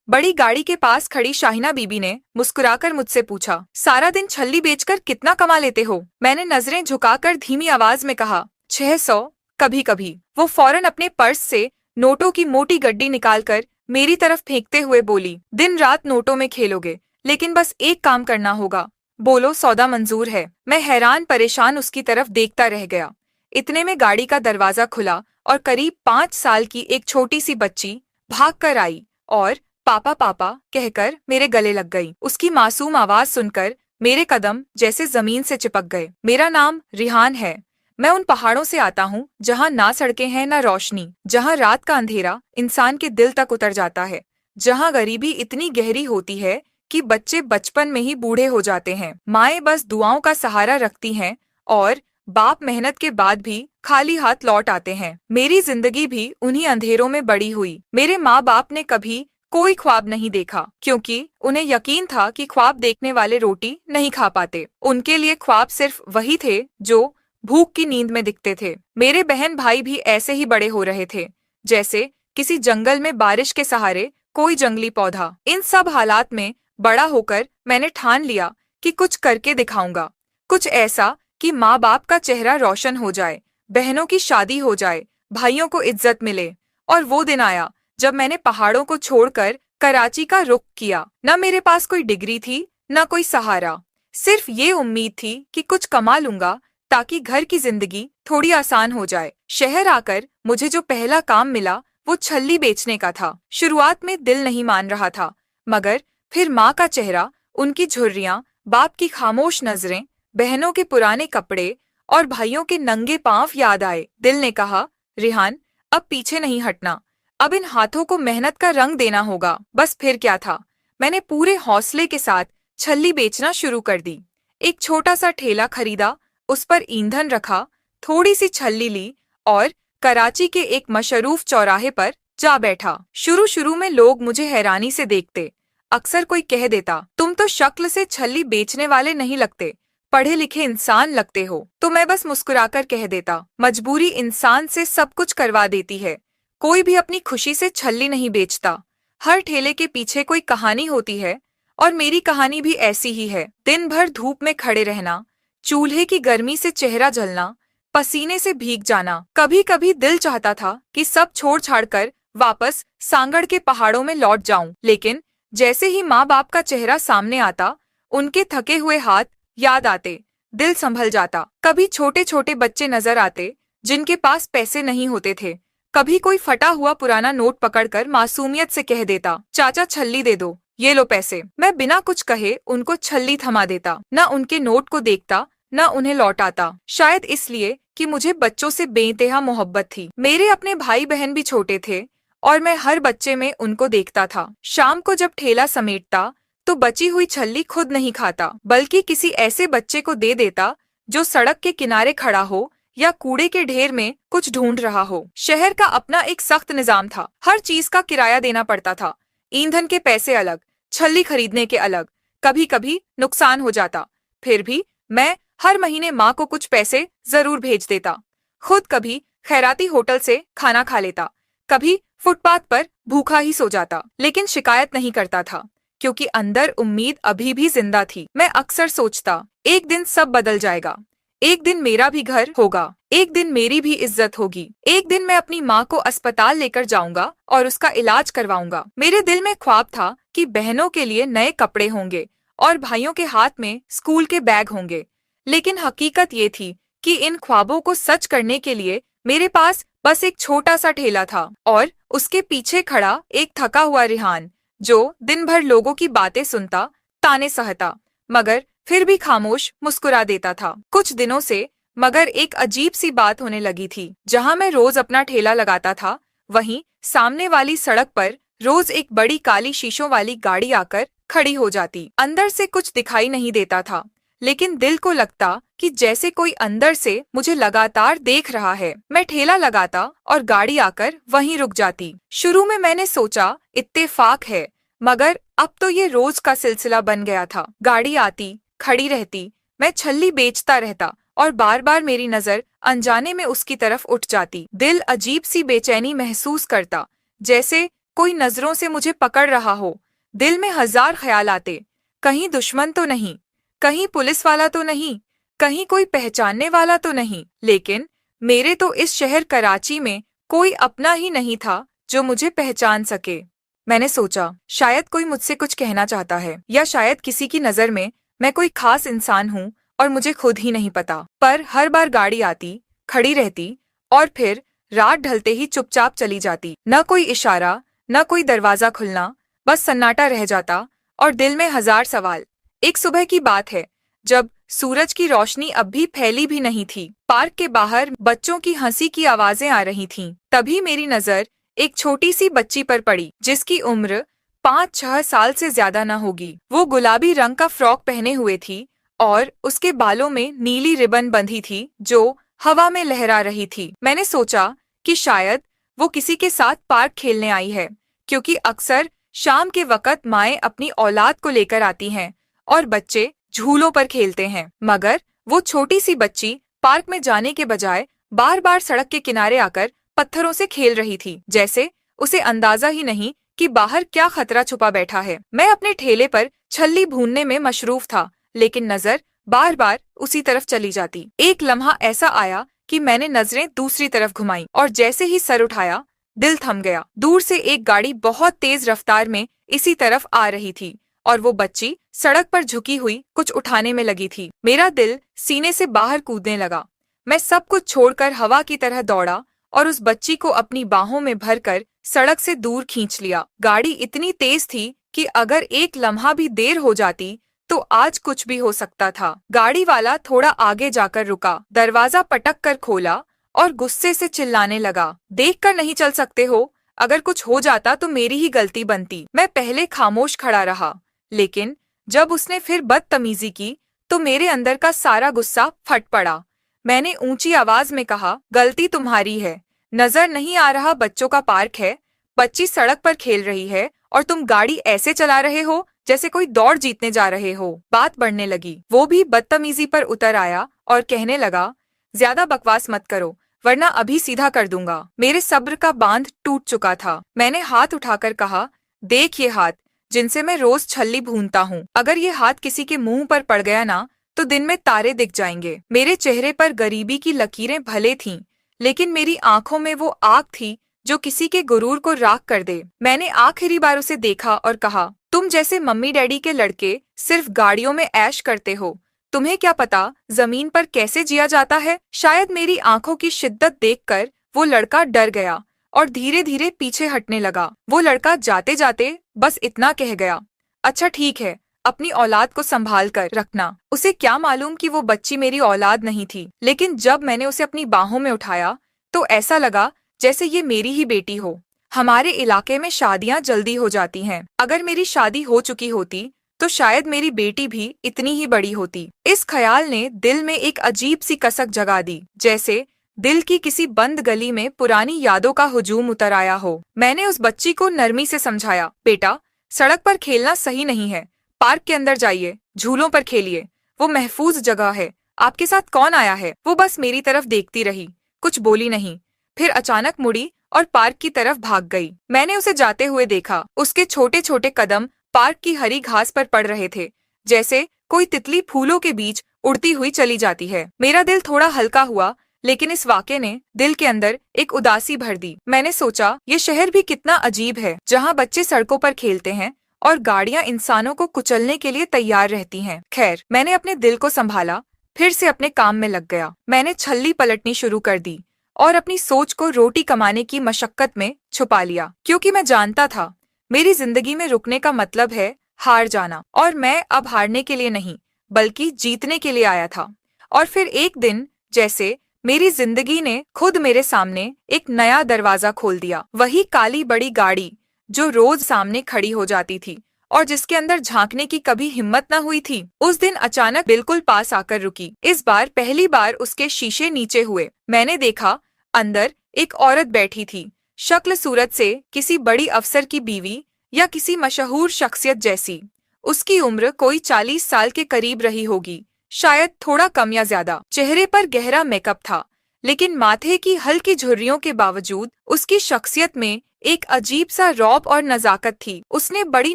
बड़ी गाड़ी के पास खड़ी शाहिना बीबी ने मुस्कुराकर मुझसे पूछा, सारा दिन छल्ली बेचकर कितना कमा लेते हो? मैंने नजरें झुकाकर धीमी आवाज में कहा, 600 कभी कभी। वो फौरन अपने पर्स से नोटों की मोटी गड्डी निकालकर मेरी तरफ फेंकते हुए बोली, दिन रात नोटों में खेलोगे, लेकिन बस एक काम करना होगा। बोलो, सौदा मंजूर है। मैं हैरान परेशान उसकी तरफ देखता रह गया। इतने में गाड़ी का दरवाजा खुला और करीब 5 साल की एक छोटी सी बच्ची भाग कर आई और पापा पापा कहकर मेरे गले लग गई। उसकी मासूम आवाज सुनकर मेरे कदम जैसे जमीन से चिपक गए। मेरा नाम रिहान है। मैं उन पहाड़ों से आता हूँ जहाँ ना सड़कें हैं ना रोशनी, जहाँ रात का अंधेरा इंसान के दिल तक उतर जाता है, जहाँ गरीबी इतनी गहरी होती है कि बच्चे बचपन में ही बूढ़े हो जाते हैं। माएं बस दुआओं का सहारा रखती हैं और बाप मेहनत के बाद भी खाली हाथ लौट आते हैं। मेरी जिंदगी भी उन्हीं अंधेरों में बड़ी हुई। मेरे माँ बाप ने कभी कोई ख्वाब नहीं देखा, क्योंकि उन्हें यकीन था कि ख्वाब देखने वाले रोटी नहीं खा पाते। उनके लिए ख्वाब सिर्फ वही थे जो भूख की नींद में दिखते थे। मेरे बहन भाई भी ऐसे ही बड़े हो रहे थे, जैसे किसी जंगल में बारिश के सहारे कोई जंगली पौधा। इन सब हालात में बड़ा होकर मैंने ठान लिया कि कुछ करके दिखाऊंगा, कुछ ऐसा कि माँ बाप का चेहरा रोशन हो जाए, बहनों की शादी हो जाए, भाइयों को इज्जत मिले। और वो दिन आया जब मैंने पहाड़ों को छोड़कर कराची का रुख किया। न मेरे पास कोई डिग्री थी, न कोई सहारा, सिर्फ ये उम्मीद थी कि कुछ कमा लूंगा ताकि घर की जिंदगी थोड़ी आसान हो जाए। शहर आकर मुझे जो पहला काम मिला वो छल्ली बेचने का था। शुरुआत में दिल नहीं मान रहा था, मगर फिर माँ का चेहरा, उनकी झुर्रियाँ, बाप की खामोश नजरें, बहनों के पुराने कपड़े और भाइयों के नंगे पांव याद आए। दिल ने कहा, रिहान, अब पीछे नहीं हटना, अब इन हाथों को मेहनत का रंग देना होगा। बस फिर क्या था, मैंने पूरे हौसले के साथ छल्ली बेचना शुरू कर दी। एक छोटा सा ठेला खरीदा, उस पर ईंधन रखा, थोड़ी सी छल्ली ली और कराची के एक मशरूफ चौराहे पर जा बैठा। शुरू शुरू में लोग मुझे हैरानी से देखते। अक्सर कोई कह देता, तुम तो शक्ल से छल्ली बेचने वाले नहीं लगते, पढ़े लिखे इंसान लगते हो। तो मैं बस मुस्कुराकर कह देता, मजबूरी इंसान से सब कुछ करवा देती है। कोई भी अपनी खुशी से छल्ली नहीं बेचता। हर ठेले के पीछे कोई कहानी होती है, और मेरी कहानी भी ऐसी ही है। दिन भर धूप में खड़े रहना, चूल्हे की गर्मी से चेहरा जलना, पसीने से भीग जाना। कभी कभी दिल चाहता था कि सब छोड़ छाड़कर वापस सांगड़ के पहाड़ों में लौट जाऊं, लेकिन जैसे ही माँ बाप का चेहरा सामने आता, उनके थके हुए हाथ याद आते, दिल संभल जाता। कभी छोटे छोटे बच्चे नजर आते जिनके पास पैसे नहीं होते थे। कभी कोई फटा हुआ पुराना नोट पकड़कर मासूमियत से कह देता, चाचा छल्ली दे दो, ये लो पैसे। मैं बिना कुछ कहे उनको छल्ली थमा देता, न उनके नोट को देखता न उन्हें लौटाता। शायद इसलिए कि मुझे बच्चों से बेइंतहा मोहब्बत थी। मेरे अपने भाई बहन भी छोटे थे और मैं हर बच्चे में उनको देखता था। शाम को जब ठेला समेटता तो बची हुई छल्ली खुद नहीं खाता, बल्कि किसी ऐसे बच्चे को दे देता जो सड़क के किनारे खड़ा हो या कूड़े के ढेर में कुछ ढूंढ रहा हो। शहर का अपना एक सख्त निजाम था। हर चीज का किराया देना पड़ता था, ईंधन के पैसे अलग, छल्ली खरीदने के अलग। कभी कभी नुकसान हो जाता, फिर भी मैं हर महीने माँ को कुछ पैसे जरूर भेज देता। खुद कभी खैराती होटल से खाना खा लेता, कभी फुटपाथ पर भूखा ही सो जाता, लेकिन शिकायत नहीं करता था, क्योंकि अंदर उम्मीद अभी भी जिंदा थी। मैं अक्सर सोचता, एक दिन सब बदल जाएगा, एक दिन मेरा भी घर होगा, एक दिन मेरी भी इज्जत होगी, एक दिन मैं अपनी माँ को अस्पताल लेकर जाऊंगा और उसका इलाज करवाऊंगा। मेरे दिल में ख्वाब था कि बहनों के लिए नए कपड़े होंगे और भाइयों के हाथ में स्कूल के बैग होंगे, लेकिन हकीकत ये थी कि इन ख्वाबों को सच करने के लिए मेरे पास बस एक छोटा सा ठेला था और उसके पीछे खड़ा एक थका हुआ रिहान, जो दिन भर लोगों की बातें सुनता, ताने सहता, मगर फिर भी खामोश मुस्कुरा देता था। कुछ दिनों से मगर एक अजीब सी बात होने लगी थी। जहां मैं रोज अपना ठेला लगाता था, वहीं सामने वाली सड़क पर रोज एक बड़ी काली शीशों वाली गाड़ी आकर खड़ी हो जाती। अंदर से कुछ दिखाई नहीं देता था, लेकिन दिल को लगता कि जैसे कोई अंदर से मुझे लगातार देख रहा है। मैं ठेला लगाता और गाड़ी आकर वहीं रुक जाती। शुरू में मैंने सोचा इत्तेफाक है, मगर अब तो ये रोज का सिलसिला बन गया था। गाड़ी आती, खड़ी रहती, मैं छल्ली बेचता रहता और बार बार मेरी नजर अनजाने में उसकी तरफ उठ जाती। दिल अजीब सी बेचैनी महसूस करता, जैसे कोई नजरों से मुझे पकड़ रहा हो। दिल में हजार ख्याल आते, कहीं दुश्मन तो नहीं, कहीं पुलिस वाला तो नहीं, कहीं कोई पहचानने वाला तो नहीं। लेकिन मेरे तो इस शहर कराची में कोई अपना ही नहीं था जो मुझे पहचान सके। मैंने सोचा शायद कोई मुझसे कुछ कहना चाहता है, या शायद किसी की नजर में मैं कोई खास इंसान हूँ और मुझे खुद ही नहीं पता। पर हर बार गाड़ी आती, खड़ी रहती और फिर रात ढलते ही चुपचाप चली जाती। न कोई इशारा, न कोई दरवाजा खुलना, बस सन्नाटा रह जाता और दिल में हजार सवाल। एक सुबह की बात है, जब सूरज की रोशनी अब भी फैली भी नहीं थी। पार्क के बाहर बच्चों की हंसी की आवाजें आ रही थीं। तभी मेरी नजर एक छोटी सी बच्ची पर पड़ी, जिसकी उम्र 5-6 साल से ज्यादा न होगी। वो गुलाबी रंग का फ्रॉक पहने हुए थी और उसके बालों में नीली रिबन बंधी थी जो हवा में लहरा रही थी। मैंने सोचा कि शायद वो किसी के साथ पार्क खेलने आई है, क्योंकि अक्सर शाम के वक्त माएं अपनी औलाद को लेकर आती हैं और बच्चे झूलों पर खेलते हैं। मगर वो छोटी सी बच्ची पार्क में जाने के बजाय बार बार सड़क के किनारे आकर पत्थरों से खेल रही थी, जैसे उसे अंदाजा ही नहीं कि बाहर क्या खतरा छुपा बैठा है। मैं अपने ठेले पर छल्ली भूनने में मशरूफ था, लेकिन नजर बार बार उसी तरफ चली जाती। एक लम्हा ऐसा आया कि मैंने नजरें दूसरी तरफ घुमाई और जैसे ही सर उठाया, दिल थम गया। दूर से एक गाड़ी बहुत तेज रफ्तार में इसी तरफ आ रही थी और वो बच्ची सड़क पर झुकी हुई कुछ उठाने में लगी थी। मेरा दिल सीने से बाहर कूदने लगा। मैं सब कुछ छोड़कर हवा की तरह दौड़ा और उस बच्ची को अपनी बाहों में भरकर सड़क से दूर खींच लिया। गाड़ी इतनी तेज थी कि अगर एक लम्हा भी देर हो जाती तो आज कुछ भी हो सकता था। गाड़ी वाला थोड़ा आगे जाकर रुका, दरवाजा पटक कर खोला और गुस्से से चिल्लाने लगा, देखकर नहीं चल सकते हो? अगर कुछ हो जाता तो मेरी ही गलती बनती। मैं पहले खामोश खड़ा रहा, लेकिन जब उसने फिर बदतमीजी की तो मेरे अंदर का सारा गुस्सा फट पड़ा। मैंने ऊंची आवाज में कहा, गलती तुम्हारी है। नजर नहीं आ रहा बच्चों का पार्क है, बच्ची सड़क पर खेल रही है और तुम गाड़ी ऐसे चला रहे हो जैसे कोई दौड़ जीतने जा रहे हो। बात बढ़ने लगी। वो भी बदतमीजी पर उतर आया और कहने लगा, ज्यादा बकवास मत करो वरना अभी सीधा कर दूंगा। मेरे सब्र का बांध टूट चुका था। मैंने हाथ उठाकर कहा, देख ये हाथ जिनसे मैं रोज छल्ली भूनता हूँ, अगर ये हाथ किसी के मुंह पर पड़ गया ना तो दिन में तारे दिख जाएंगे। मेरे चेहरे पर गरीबी की लकीरें भले थीं, लेकिन मेरी आंखों में वो आग थी जो किसी के गुरूर को राख कर दे। मैंने आखिरी बार उसे देखा और कहा, तुम जैसे मम्मी डैडी के लड़के सिर्फ गाड़ियों में ऐश करते हो, तुम्हें क्या पता जमीन पर कैसे जिया जाता है। शायद मेरी आंखों की शिद्दत देखकर वो लड़का डर गया और धीरे धीरे पीछे हटने लगा। वो लड़का जाते जाते बस इतना कह गया, अच्छा ठीक है, अपनी औलाद को संभाल कर रखना। उसे क्या मालूम कि वो बच्ची मेरी औलाद नहीं थी, लेकिन जब मैंने उसे अपनी बाहों में उठाया तो ऐसा लगा जैसे ये मेरी ही बेटी हो। हमारे इलाके में शादियां जल्दी हो जाती हैं। अगर मेरी शादी हो चुकी होती तो शायद मेरी बेटी भी इतनी ही बड़ी होती। इस ख्याल ने दिल में एक अजीब सी कसक जगा दी, जैसे दिल की किसी बंद गली में पुरानी यादों का हुजूम उतर आया हो। मैंने उस बच्ची को नरमी से समझाया, बेटा सड़क पर खेलना सही नहीं है, पार्क के अंदर जाइए, झूलों पर खेलिए, वो महफूज जगह है। आपके साथ कौन आया है? वो बस मेरी तरफ देखती रही, कुछ बोली नहीं, फिर अचानक मुड़ी और पार्क की तरफ भाग गई। मैंने उसे जाते हुए देखा। उसके छोटे छोटे कदम पार्क की हरी घास पर पड़ रहे थे, जैसे कोई तितली फूलों के बीच उड़ती हुई चली जाती है। मेरा दिल थोड़ा हल्का हुआ, लेकिन इस वाक़े ने दिल के अंदर एक उदासी भर दी। मैंने सोचा, ये शहर भी कितना अजीब है, जहाँ बच्चे सड़कों पर खेलते हैं और गाड़ियाँ इंसानों को कुचलने के लिए तैयार रहती हैं। खैर, मैंने अपने दिल को संभाला, फिर से अपने काम में लग गया। मैंने छल्ली पलटनी शुरू कर दी और अपनी सोच को रोटी कमाने की मशक्कत में छुपा लिया, क्योंकि मैं जानता था मेरी जिंदगी में रुकने का मतलब है हार जाना, और मैं अब हारने के लिए नहीं बल्कि जीतने के लिए आया था। और फिर एक दिन जैसे मेरी जिंदगी ने खुद मेरे सामने एक नया दरवाजा खोल दिया। वही काली बड़ी गाड़ी जो रोज सामने खड़ी हो जाती थी और जिसके अंदर झांकने की कभी हिम्मत न हुई थी, उस दिन अचानक बिल्कुल पास आकर रुकी। इस बार पहली बार उसके शीशे नीचे हुए। मैंने देखा अंदर एक औरत बैठी थी, शक्ल सूरत से किसी बड़ी अफसर की बीवी या किसी मशहूर शख्सियत जैसी। उसकी उम्र कोई 40 साल के करीब रही होगी, शायद थोड़ा कम या ज्यादा। चेहरे पर गहरा मेकअप था, लेकिन माथे की हल्की झुर्रियों के बावजूद उसकी शख्सियत में एक अजीब सा रौब और नजाकत थी। उसने बड़ी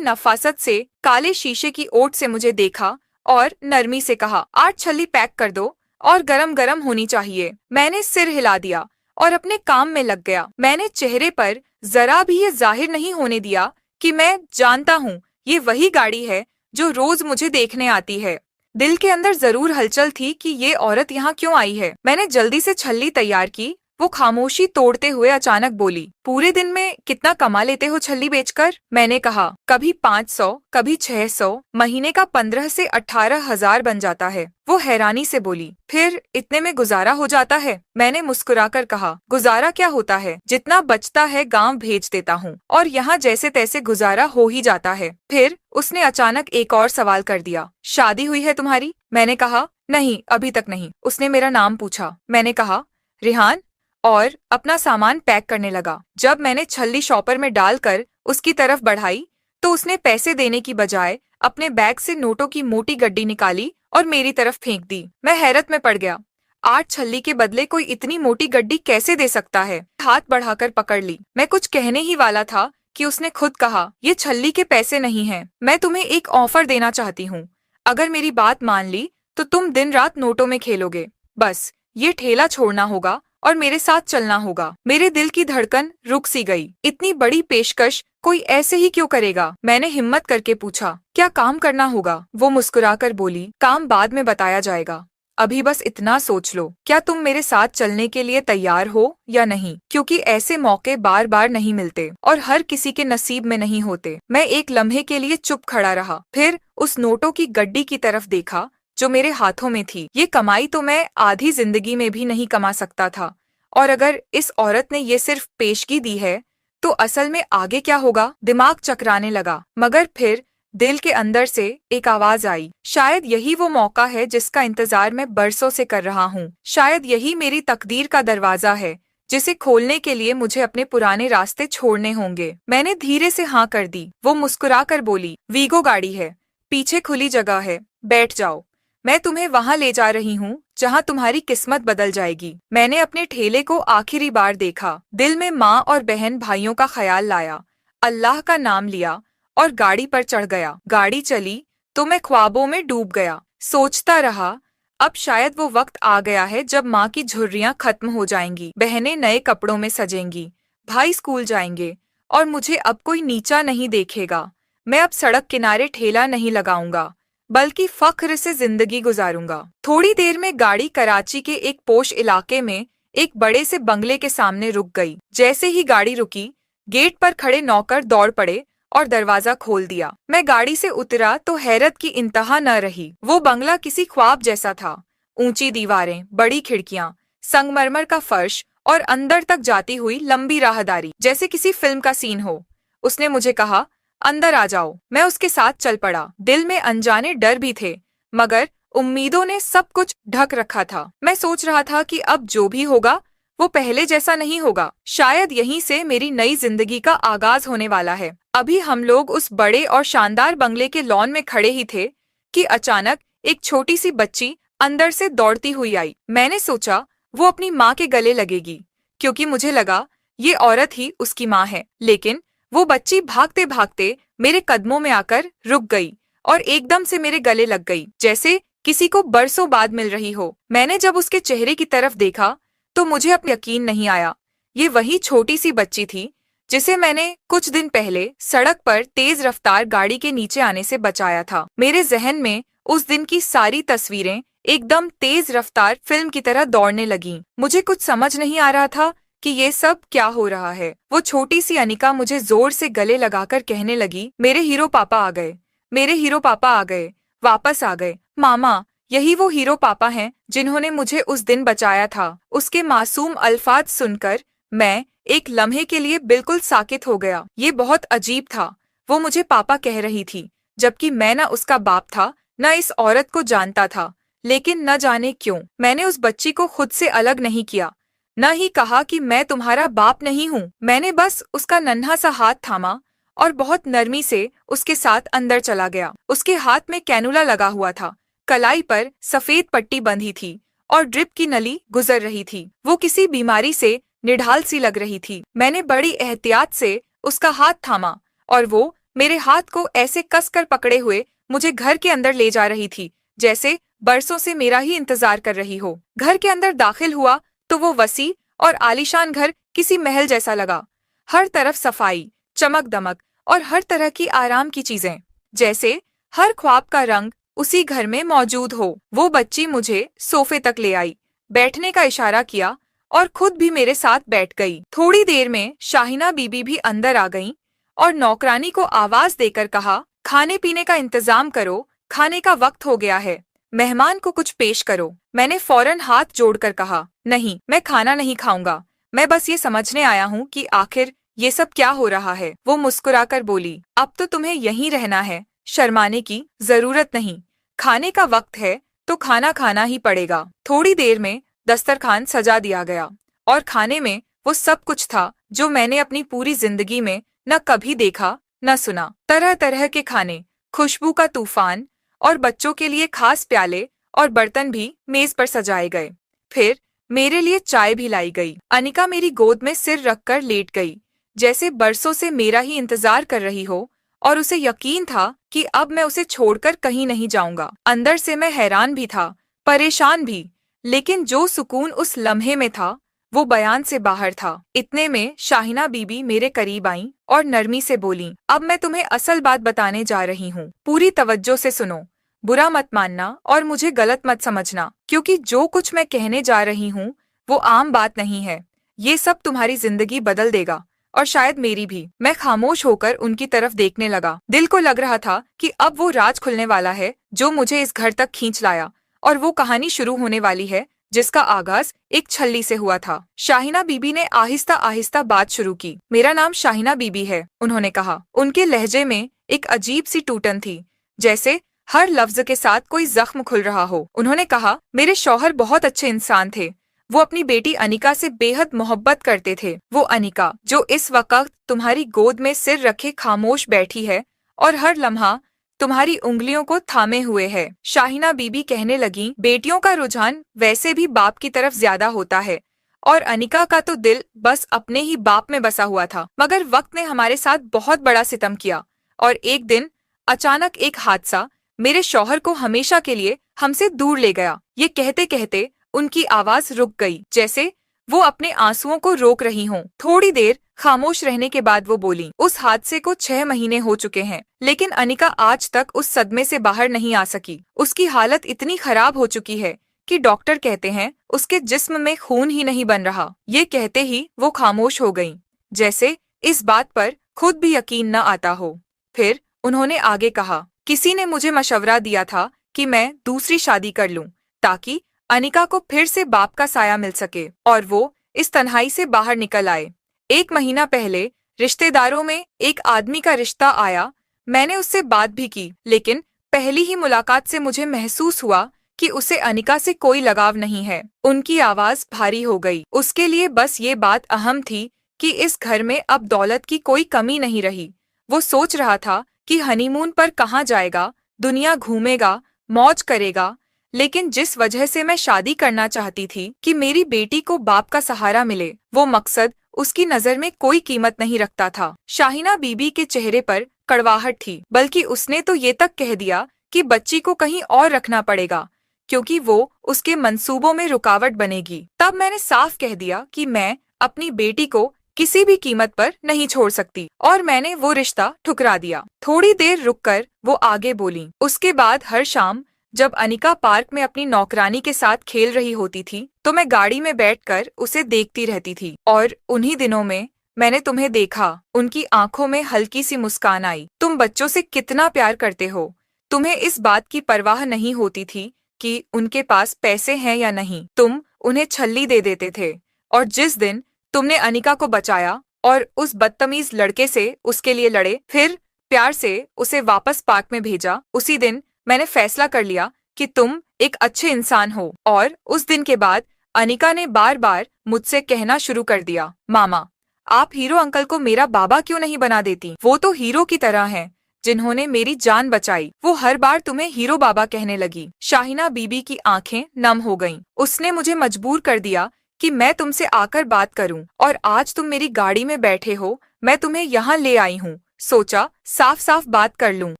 नफासत से काले शीशे की ओट से मुझे देखा और नरमी से कहा, 8 छल्ली पैक कर दो और गरम गरम होनी चाहिए। मैंने सिर हिला दिया और अपने काम में लग गया। मैंने चेहरे पर जरा भी ये जाहिर नहीं होने दिया कि मैं जानता हूँ ये वही गाड़ी है जो रोज मुझे देखने आती है। दिल के अंदर जरूर हलचल थी कि ये औरत यहाँ क्यों आई है। मैंने जल्दी से छल्ली तैयार की। वो खामोशी तोड़ते हुए अचानक बोली, पूरे दिन में कितना कमा लेते हो छल्ली बेचकर? मैंने कहा, कभी 500, कभी 600, महीने का 15 से 18 हजार बन जाता है। वो हैरानी से बोली, फिर इतने में गुजारा हो जाता है? मैंने मुस्कुराकर कहा, गुजारा क्या होता है, जितना बचता है गांव भेज देता हूँ और यहाँ जैसे तैसे गुजारा हो ही जाता है। फिर उसने अचानक एक और सवाल कर दिया, शादी हुई है तुम्हारी? मैंने कहा, नहीं, अभी तक नहीं। उसने मेरा नाम पूछा। मैंने कहा, रेहान, और अपना सामान पैक करने लगा। जब मैंने छल्ली शॉपर में डालकर उसकी तरफ बढ़ाई तो उसने पैसे देने की बजाय अपने बैग से नोटों की मोटी गड्डी निकाली और मेरी तरफ फेंक दी। मैं हैरत में पड़ गया। 8 छल्ली के बदले कोई इतनी मोटी गड्डी कैसे दे सकता है? हाथ बढ़ाकर पकड़ ली। मैं कुछ कहने ही वाला था कि उसने खुद कहा, ये छल्ली के पैसे नहीं हैं। मैं तुम्हें एक ऑफर देना चाहती हूँ। अगर मेरी बात मान ली तो तुम दिन रात नोटों में खेलोगे। बस ये ठेला छोड़ना होगा और मेरे साथ चलना होगा। मेरे दिल की धड़कन रुक सी गई। इतनी बड़ी पेशकश कोई ऐसे ही क्यों करेगा? मैंने हिम्मत करके पूछा, क्या काम करना होगा? वो मुस्कुराकर बोली, काम बाद में बताया जाएगा, अभी बस इतना सोच लो, क्या तुम मेरे साथ चलने के लिए तैयार हो या नहीं? क्योंकि ऐसे मौके बार बार नहीं मिलते और हर किसी के नसीब में नहीं होते। मैं एक लम्हे के लिए चुप खड़ा रहा, फिर उस नोटों की गड्डी की तरफ देखा जो मेरे हाथों में थी। ये कमाई तो मैं आधी जिंदगी में भी नहीं कमा सकता था, और अगर इस औरत ने ये सिर्फ पेशगी दी है तो असल में आगे क्या होगा? दिमाग चकराने लगा, मगर फिर दिल के अंदर से एक आवाज आई, शायद यही वो मौका है जिसका इंतजार मैं बरसों से कर रहा हूँ। शायद यही मेरी तकदीर का दरवाजा है जिसे खोलने के लिए मुझे अपने पुराने रास्ते छोड़ने होंगे। मैंने धीरे से हाँ कर दी। वो मुस्कुराकर बोली, वीगो गाड़ी है, पीछे खुली जगह है, बैठ जाओ, मैं तुम्हें वहां ले जा रही हूँ जहाँ तुम्हारी किस्मत बदल जाएगी। मैंने अपने ठेले को आखिरी बार देखा, दिल में माँ और बहन भाइयों का ख्याल लाया, अल्लाह का नाम लिया और गाड़ी पर चढ़ गया। गाड़ी चली तो मैं ख्वाबों में डूब गया। सोचता रहा, अब शायद वो वक्त आ गया है जब माँ की झुर्रियाँ खत्म हो जाएंगी, बहनें नए कपड़ों में सजेंगी, भाई स्कूल जाएंगे और मुझे अब कोई नीचा नहीं देखेगा। मैं अब सड़क किनारे ठेला नहीं लगाऊंगा, बल्कि फख्र से जिंदगी गुजारूंगा। थोड़ी देर में गाड़ी कराची के एक पोश इलाके में एक बड़े से बंगले के सामने रुक गई। जैसे ही गाड़ी रुकी, गेट पर खड़े नौकर दौड़ पड़े और दरवाजा खोल दिया। मैं गाड़ी से उतरा तो हैरत की इंतहा न रही। वो बंगला किसी ख्वाब जैसा था। ऊंची दीवारें, बड़ी खिड़कियां, संगमरमर का फर्श और अंदर तक जाती हुई लंबी राहदारी, जैसे किसी फिल्म का सीन हो। उसने मुझे कहा, अंदर आ जाओ। मैं उसके साथ चल पड़ा। दिल में अनजाने डर भी थे, मगर उम्मीदों ने सब कुछ ढक रखा था। मैं सोच रहा था कि अब जो भी होगा वो पहले जैसा नहीं होगा। शायद यहीं से मेरी नई जिंदगी का आगाज होने वाला है। अभी हम लोग उस बड़े और शानदार बंगले के लॉन में खड़े ही थे कि अचानक एक छोटी सी बच्ची अंदर से दौड़ती हुई आई। मैंने सोचा वो अपनी माँ के गले लगेगी, क्योंकि मुझे लगा ये औरत ही उसकी माँ है। लेकिन वो बच्ची भागते भागते मेरे कदमों में आकर रुक गई और एकदम से मेरे गले लग गई, जैसे किसी को बरसों बाद मिल रही हो। मैंने जब उसके चेहरे की तरफ देखा तो मुझे अब यकीन नहीं आया। ये वही छोटी सी बच्ची थी जिसे मैंने कुछ दिन पहले सड़क पर तेज रफ्तार गाड़ी के नीचे आने से बचाया था। मेरे जहन में उस दिन की सारी तस्वीरें एकदम तेज रफ्तार फिल्म की तरह दौड़ने लगीं। मुझे कुछ समझ नहीं आ रहा था कि ये सब क्या हो रहा है। वो छोटी सी अनिका मुझे जोर से गले लगाकर कहने लगी, मेरे हीरो पापा आ गए, मेरे हीरो पापा आ गए, वापस आ गए। मामा, यही वो हीरो पापा हैं जिन्होंने मुझे उस दिन बचाया था। उसके मासूम अल्फाज सुनकर मैं एक लम्हे के लिए बिल्कुल साकित हो गया। ये बहुत अजीब था। वो मुझे पापा कह रही थी, जबकि मैं न उसका बाप था न इस औरत को जानता था। लेकिन न जाने क्यों मैंने उस बच्ची को खुद से अलग नहीं किया, न ही कहा कि मैं तुम्हारा बाप नहीं हूँ। मैंने बस उसका नन्हा सा हाथ थामा और बहुत नरमी से उसके साथ अंदर चला गया। उसके हाथ में कैनुला लगा हुआ था, कलाई पर सफेद पट्टी बंधी थी और ड्रिप की नली गुजर रही थी। वो किसी बीमारी से निढाल सी लग रही थी। मैंने बड़ी एहतियात से उसका हाथ थामा और वो मेरे हाथ को ऐसे कसकर पकड़े हुए मुझे घर के अंदर ले जा रही थी, जैसे बरसों से मेरा ही इंतजार कर रही हो। घर के अंदर दाखिल हुआ तो वो वसी और आलीशान घर किसी महल जैसा लगा। हर तरफ सफाई, चमक दमक और हर तरह की आराम की चीजें, जैसे हर ख्वाब का रंग उसी घर में मौजूद हो। वो बच्ची मुझे सोफे तक ले आई, बैठने का इशारा किया और खुद भी मेरे साथ बैठ गई। थोड़ी देर में शाहिना बीबी भी अंदर आ गईं और नौकरानी को आवाज देकर कहा, खाने पीने का इंतजाम करो, खाने का वक्त हो गया है, मेहमान को कुछ पेश करो। मैंने फौरन हाथ जोड़कर कहा, नहीं, मैं खाना नहीं खाऊंगा, मैं बस ये समझने आया हूँ कि आखिर ये सब क्या हो रहा है। वो मुस्कुराकर बोली, अब तो तुम्हें यहीं रहना है, शर्माने की जरूरत नहीं, खाने का वक्त है तो खाना खाना ही पड़ेगा। थोड़ी देर में दस्तरखान सजा दिया गया और खाने में वो सब कुछ था जो मैंने अपनी पूरी जिंदगी में न कभी देखा न सुना। तरह तरह के खाने, खुशबू का तूफान और बच्चों के लिए खास प्याले और बर्तन भी मेज पर सजाए गए। फिर मेरे लिए चाय भी लाई गई। अनिका मेरी गोद में सिर रखकर लेट गई, जैसे बरसों से मेरा ही इंतजार कर रही हो और उसे यकीन था कि अब मैं उसे छोड़कर कहीं नहीं जाऊंगा। अंदर से मैं हैरान भी था, परेशान भी, लेकिन जो सुकून उस लम्हे में था वो बयान से बाहर था। इतने में शाहिना बीबी मेरे करीब आईं और नरमी से बोलीं, अब मैं तुम्हें असल बात बताने जा रही हूँ, पूरी तवज्जो से सुनो, बुरा मत मानना और मुझे गलत मत समझना, क्योंकि जो कुछ मैं कहने जा रही हूँ वो आम बात नहीं है। ये सब तुम्हारी जिंदगी बदल देगा और शायद मेरी भी। मैं खामोश होकर उनकी तरफ देखने लगा। दिल को लग रहा था कि अब वो राज खुलने वाला है जो मुझे इस घर तक खींच लाया, और वो कहानी शुरू होने वाली है जिसका आगाज एक छल्ली से हुआ था। शाहिना बीबी ने आहिस्ता आहिस्ता बात शुरू की। मेरा नाम शाहिना बीबी है, उन्होंने कहा। उनके लहजे में एक अजीब सी टूटन थी, जैसे हर लफ्ज के साथ कोई जख्म खुल रहा हो। उन्होंने कहा, मेरे शौहर बहुत अच्छे इंसान थे, वो अपनी बेटी अनिका से बेहद मोहब्बत करते थे। वो अनिका जो इस वक्त तुम्हारी गोद में सिर रखे खामोश बैठी है और हर लम्हा तुम्हारी उंगलियों को थामे हुए है। शाहिना बीबी कहने लगी, बेटियों का रुझान वैसे भी बाप की तरफ ज्यादा होता है और अनिका का तो दिल बस अपने ही बाप में बसा हुआ था, मगर वक्त ने हमारे साथ बहुत बड़ा सितम किया और एक दिन अचानक एक हादसा मेरे शौहर को हमेशा के लिए हमसे दूर ले गया। ये कहते कहते उनकी आवाज रुक गई, जैसे वो अपने आंसुओं को रोक रही हों। थोड़ी देर खामोश रहने के बाद वो बोली, उस हादसे को 6 महीने हो चुके हैं, लेकिन अनिका आज तक उस सदमे से बाहर नहीं आ सकी। उसकी हालत इतनी खराब हो चुकी है कि डॉक्टर कहते हैं उसके जिस्म में खून ही नहीं बन रहा। ये कहते ही वो खामोश हो गईं, जैसे इस बात पर खुद भी यकीन न आता हो। फिर उन्होंने आगे कहा, किसी ने मुझे मशवरा दिया था कि मैं दूसरी शादी कर लूं ताकि अनिका को फिर से बाप का साया मिल सके और वो इस तन्हाई से बाहर निकल आए। 1 महीना पहले रिश्तेदारों में एक आदमी का रिश्ता आया। मैंने उससे बात भी की, लेकिन पहली ही मुलाकात से मुझे महसूस हुआ कि उसे अनिका से कोई लगाव नहीं है। उनकी आवाज भारी हो गई। उसके लिए बस ये बात अहम थी कि इस घर में अब दौलत की कोई कमी नहीं रही। वो सोच रहा था कि हनीमून पर कहाँ जाएगा, दुनिया घूमेगा, मौज करेगा, लेकिन जिस वजह से मैं शादी करना चाहती थी कि मेरी बेटी को बाप का सहारा मिले, वो मकसद उसकी नजर में कोई कीमत नहीं रखता था। शाहिना बीबी के चेहरे पर कड़वाहट थी, बल्कि उसने तो ये तक कह दिया कि बच्ची को कहीं और रखना पड़ेगा क्योंकि वो उसके मंसूबों में रुकावट बनेगी। तब मैंने साफ कह दिया कि मैं अपनी बेटी को किसी भी कीमत पर नहीं छोड़ सकती और मैंने वो रिश्ता ठुकरा दिया। थोड़ी देर रुककर वो आगे बोली, उसके बाद हर शाम जब अनिका पार्क में अपनी नौकरानी के साथ खेल रही होती थी तो मैं गाड़ी में बैठकर उसे देखती रहती थी और उन्हीं दिनों में मैंने तुम्हें देखा। उनकी आंखों में हल्की सी मुस्कान आई। तुम बच्चों से कितना प्यार करते हो, तुम्हें इस बात की परवाह नहीं होती थी कि उनके पास पैसे हैं या नहीं, तुम उन्हें छल्ली दे देते थे। और जिस दिन तुमने अनिका को बचाया और उस बदतमीज लड़के से उसके लिए लड़े, फिर प्यार से उसे वापस पार्क में भेजा, उसी दिन मैंने फैसला कर लिया कि तुम एक अच्छे इंसान हो। और उस दिन के बाद अनिका ने बार बार मुझसे कहना शुरू कर दिया, मामा आप हीरो अंकल को मेरा बाबा क्यों नहीं बना देती, वो तो हीरो की तरह हैं जिन्होंने मेरी जान बचाई। वो हर बार तुम्हें हीरो बाबा कहने लगी। शाहिना बीबी की आंखें नम हो गईं। उसने मुझे मजबूर कर दिया कि मैं तुमसे आकर बात करूं, और आज तुम मेरी गाड़ी में बैठे हो, मैं तुम्हें यहाँ ले आई हूँ। सोचा साफ साफ बात कर लूं।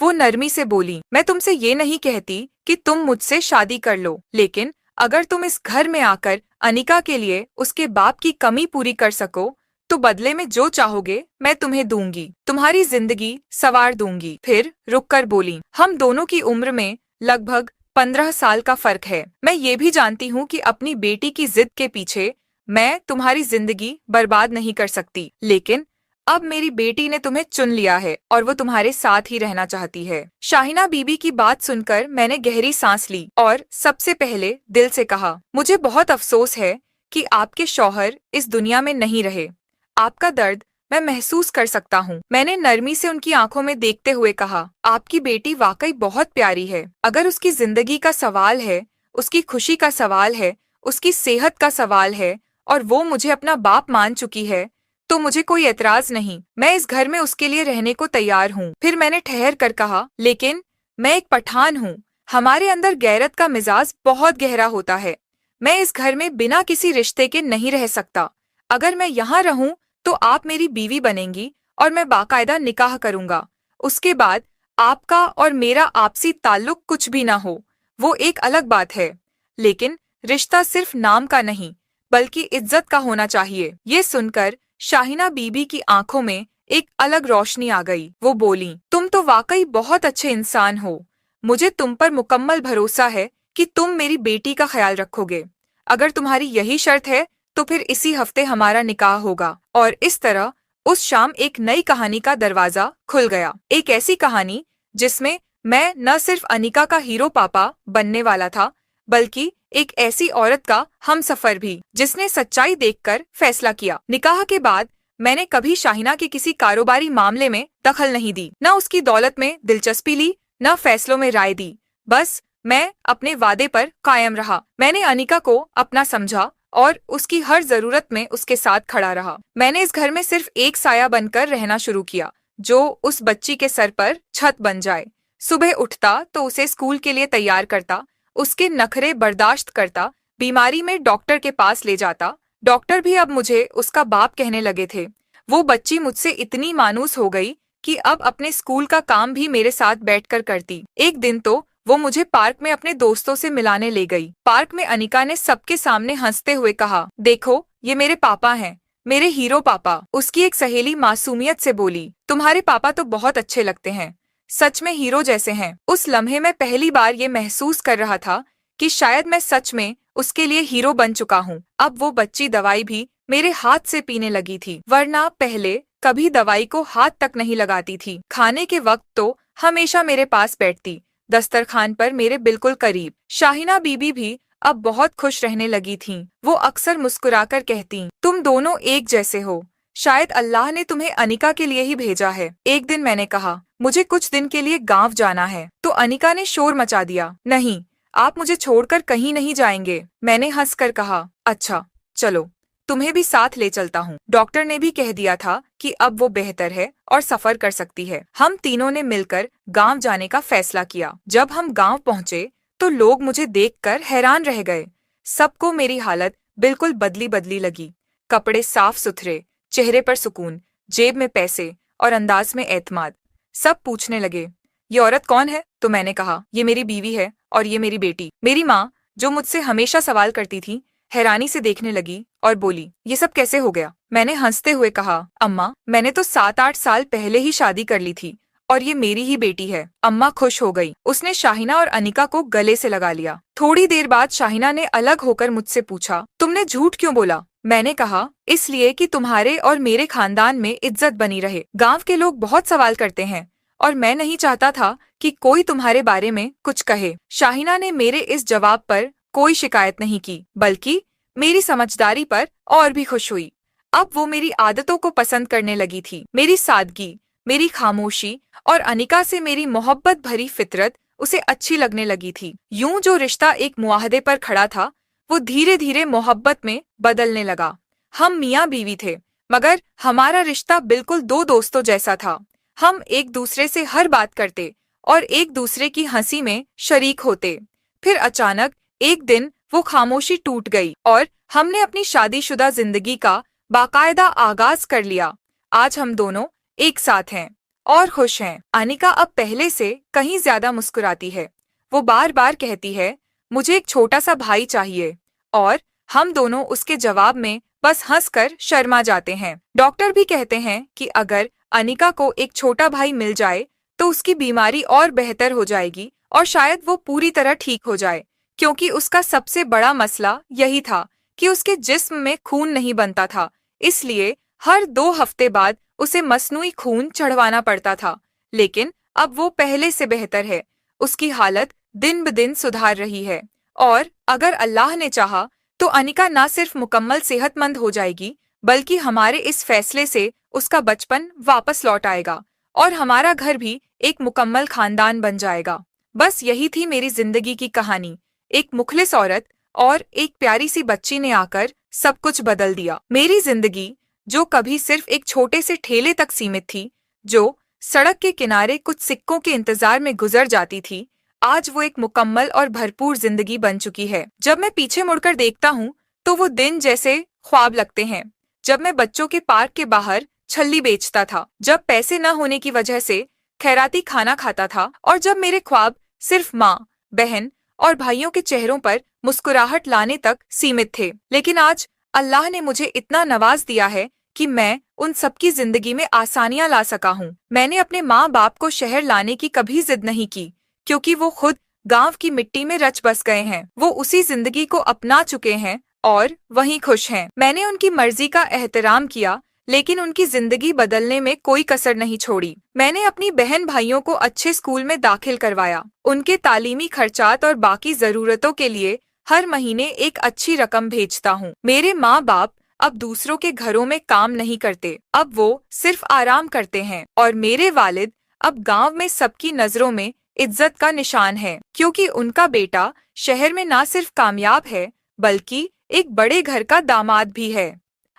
वो नरमी से बोली, मैं तुमसे ये नहीं कहती कि तुम मुझसे शादी कर लो, लेकिन अगर तुम इस घर में आकर अनिका के लिए उसके बाप की कमी पूरी कर सको तो बदले में जो चाहोगे मैं तुम्हें दूंगी, तुम्हारी जिंदगी संवार दूंगी। फिर रुक कर बोली, हम दोनों की उम्र में लगभग 15 साल का फर्क है। मैं ये भी जानती हूँ कि अपनी बेटी की जिद के पीछे मैं तुम्हारी जिंदगी बर्बाद नहीं कर सकती, लेकिन अब मेरी बेटी ने तुम्हें चुन लिया है और वो तुम्हारे साथ ही रहना चाहती है। शाहिना बीबी की बात सुनकर मैंने गहरी सांस ली और सबसे पहले दिल से कहा, मुझे बहुत अफसोस है कि आपके शौहर इस दुनिया में नहीं रहे। आपका दर्द मैं महसूस कर सकता हूँ। मैंने नरमी से उनकी आंखों में देखते हुए कहा, आपकी बेटी वाकई बहुत प्यारी है। अगर उसकी जिंदगी का सवाल है, उसकी खुशी का सवाल है, उसकी सेहत का सवाल है और वो मुझे अपना बाप मान चुकी है तो मुझे कोई एतराज नहीं। मैं इस घर में उसके लिए रहने को तैयार हूँ। फिर मैंने ठहर कर कहा, लेकिन मैं एक पठान हूँ। हमारे अंदर गैरत का मिजाज बहुत गहरा होता है। मैं इस घर में बिना किसी रिश्ते के नहीं रह सकता। अगर मैं यहाँ रहूँ तो आप मेरी बीवी बनेंगी और मैं बाकायदा निकाह करूँगा। उसके बाद आपका और मेरा आपसी ताल्लुक कुछ भी ना हो, वो एक अलग बात है, लेकिन रिश्ता सिर्फ नाम का नहीं बल्कि इज्जत का होना चाहिए। ये सुनकर शाहिना बीबी की आंखों में एक अलग रोशनी आ गई। वो बोली, तुम तो वाकई बहुत अच्छे इंसान हो। मुझे तुम पर मुकम्मल भरोसा है कि तुम मेरी बेटी का ख्याल रखोगे। अगर तुम्हारी यही शर्त है तो फिर इसी हफ्ते हमारा निकाह होगा। और इस तरह उस शाम एक नई कहानी का दरवाजा खुल गया। एक ऐसी कहानी जिसमें मैं न सिर्फ अनिका का हीरो पापा बनने वाला था, बल्कि एक ऐसी औरत का हमसफर भी जिसने सच्चाई देखकर फैसला किया। निकाह के बाद मैंने कभी शाहिना के किसी कारोबारी मामले में दखल नहीं दी, न उसकी दौलत में दिलचस्पी ली, न फैसलों में राय दी। बस मैं अपने वादे पर कायम रहा। मैंने अनिका को अपना समझा और उसकी हर जरूरत में उसके साथ खड़ा रहा। मैंने इस घर में सिर्फ एक साया बनकर रहना शुरू किया, जो उस बच्ची के सर पर छत बन जाए। सुबह उठता तो उसे स्कूल के लिए तैयार करता, उसके नखरे बर्दाश्त करता, बीमारी में डॉक्टर के पास ले जाता। डॉक्टर भी अब मुझे उसका बाप कहने लगे थे। वो बच्ची मुझसे इतनी मानूस हो गई कि अब अपने स्कूल का काम भी मेरे साथ बैठकर करती। एक दिन तो वो मुझे पार्क में अपने दोस्तों से मिलाने ले गई। पार्क में अनिका ने सबके सामने हंसते हुए कहा, देखो ये मेरे पापा हैं, मेरे हीरो पापा। उसकी एक सहेली मासूमियत से बोली, तुम्हारे पापा तो बहुत अच्छे लगते हैं, सच में हीरो जैसे हैं। उस लम्हे में पहली बार ये महसूस कर रहा था कि शायद मैं सच में उसके लिए हीरो बन चुका हूँ। अब वो बच्ची दवाई भी मेरे हाथ से पीने लगी थी, वरना पहले कभी दवाई को हाथ तक नहीं लगाती थी। खाने के वक्त तो हमेशा मेरे पास बैठती, दस्तरखान पर मेरे बिल्कुल करीब। शाहिना बीबी भी अब बहुत खुश रहने लगी थीं। वो अक्सर मुस्कुराकर कहती, तुम दोनों एक जैसे हो, शायद अल्लाह ने तुम्हें अनिका के लिए ही भेजा है। एक दिन मैंने कहा, मुझे कुछ दिन के लिए गांव जाना है, तो अनिका ने शोर मचा दिया, नहीं, आप मुझे छोड़कर कहीं नहीं जाएंगे। मैंने हंसकर कहा, अच्छा चलो, तुम्हें भी साथ ले चलता हूँ। डॉक्टर ने भी कह दिया था कि अब वो बेहतर है और सफर कर सकती है। हम तीनों ने मिलकर गांव जाने का फैसला किया। जब हम गांव पहुँचे तो लोग मुझे देखकर हैरान रह गए। सबको मेरी हालत बिल्कुल बदली बदली लगी। कपड़े साफ सुथरे, चेहरे पर सुकून, जेब में पैसे और अंदाज में एतमाद। सब पूछने लगे, ये औरत कौन है? तो मैंने कहा, ये मेरी बीवी है और ये मेरी बेटी। मेरी माँ, जो मुझसे हमेशा सवाल करती थी, हैरानी से देखने लगी और बोली, ये सब कैसे हो गया? मैंने हंसते हुए कहा, अम्मा, मैंने तो 7-8 साल पहले ही शादी कर ली थी और ये मेरी ही बेटी है। अम्मा खुश हो गई। उसने शाहिना और अनिका को गले से लगा लिया। थोड़ी देर बाद शाहिना ने अलग होकर मुझसे पूछा, तुमने झूठ क्यों बोला? मैंने कहा, इसलिए कि तुम्हारे और मेरे खानदान में इज्जत बनी रहे। गांव के लोग बहुत सवाल करते हैं और मैं नहीं चाहता था कि कोई तुम्हारे बारे में कुछ कहे। शाहिना ने मेरे इस जवाब पर कोई शिकायत नहीं की, बल्कि मेरी समझदारी पर और भी खुश हुई। अब वो मेरी आदतों को पसंद करने लगी थी। मेरी सादगी, मेरी खामोशी और अनिका से मेरी मोहब्बत भरी फितरत उसे अच्छी लगने लगी थी। यूं जो रिश्ता एक मुआहदे पर खड़ा था, वो धीरे धीरे मोहब्बत में बदलने लगा। हम मियाँ बीवी थे, मगर हमारा रिश्ता बिल्कुल दो दोस्तों जैसा था। हम एक दूसरे से हर बात करते और एक दूसरे की हंसी में शरीक होते। फिर अचानक एक दिन वो खामोशी टूट गई और हमने अपनी शादीशुदा जिंदगी का बाकायदा आगाज कर लिया। आज हम दोनों एक साथ हैं और खुश हैं। अनिका अब पहले से कहीं ज्यादा मुस्कुराती है। वो बार बार कहती है, मुझे एक छोटा सा भाई चाहिए, और हम दोनों उसके जवाब में बस हंसकर शर्मा जाते हैं। डॉक्टर भी कहते हैं कि अगर अनिका को एक छोटा भाई मिल जाए तो उसकी बीमारी और बेहतर हो जाएगी और शायद वो पूरी तरह ठीक हो जाए, क्योंकि उसका सबसे बड़ा मसला यही था कि उसके जिस्म में खून नहीं बनता था। इसलिए हर 2 हफ्ते बाद उसे मसनूई खून चढ़वाना पड़ता था। लेकिन अब वो पहले से बेहतर है। उसकी हालत दिन ब दिन सुधार रही है और अगर अल्लाह ने चाहा तो अनिका न सिर्फ मुकम्मल सेहतमंद हो जाएगी, बल्कि हमारे इस फैसले से उसका बचपन वापस लौट आएगा और हमारा घर भी एक मुकम्मल खानदान बन जाएगा। बस यही थी मेरी जिंदगी की कहानी। एक मुखलिस औरत और एक प्यारी सी बच्ची ने आकर सब कुछ बदल दिया। मेरी जिंदगी, जो कभी सिर्फ एक छोटे से ठेले तक सीमित थी, जो सड़क के किनारे कुछ सिक्कों के इंतजार में गुजर जाती थी, आज वो एक मुकम्मल और भरपूर जिंदगी बन चुकी है। जब मैं पीछे मुड़कर देखता हूँ तो वो दिन जैसे ख्वाब लगते हैं, जब मैं बच्चों के पार्क के बाहर छल्ली बेचता था, जब पैसे न होने की वजह से खैराती खाना खाता था, और जब मेरे ख्वाब सिर्फ माँ, बहन और भाइयों के चेहरों पर मुस्कुराहट लाने तक सीमित थे। लेकिन आज अल्लाह ने मुझे इतना नवाज दिया है कि मैं उन सबकी जिंदगी में आसानियां ला सका हूँ। मैंने अपने माँ बाप को शहर लाने की कभी जिद नहीं की, क्योंकि वो खुद गांव की मिट्टी में रच बस गए हैं। वो उसी जिंदगी को अपना चुके हैं और वहीं खुश हैं। मैंने उनकी मर्जी का एहतराम किया, लेकिन उनकी जिंदगी बदलने में कोई कसर नहीं छोड़ी। मैंने अपनी बहन भाइयों को अच्छे स्कूल में दाखिल करवाया, उनके तालीमी खर्चात और बाकी जरूरतों के लिए हर महीने एक अच्छी रकम भेजता हूँ। मेरे माँ बाप अब दूसरों के घरों में काम नहीं करते, अब वो सिर्फ आराम करते हैं, और मेरे वालिद अब गांव में सबकी नजरों में इज्जत का निशान है, क्योंकि उनका बेटा शहर में न सिर्फ कामयाब है, बल्कि एक बड़े घर का दामाद भी है।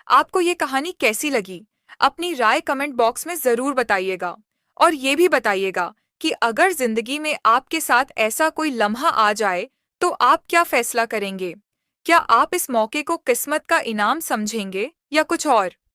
आपको ये कहानी कैसी लगी? अपनी राय कमेंट बॉक्स में जरूर बताइएगा, और ये भी बताइएगा कि अगर जिंदगी में आपके साथ ऐसा कोई लम्हा आ जाए तो आप क्या फैसला करेंगे? क्या आप इस मौके को किस्मत का इनाम समझेंगे या कुछ और?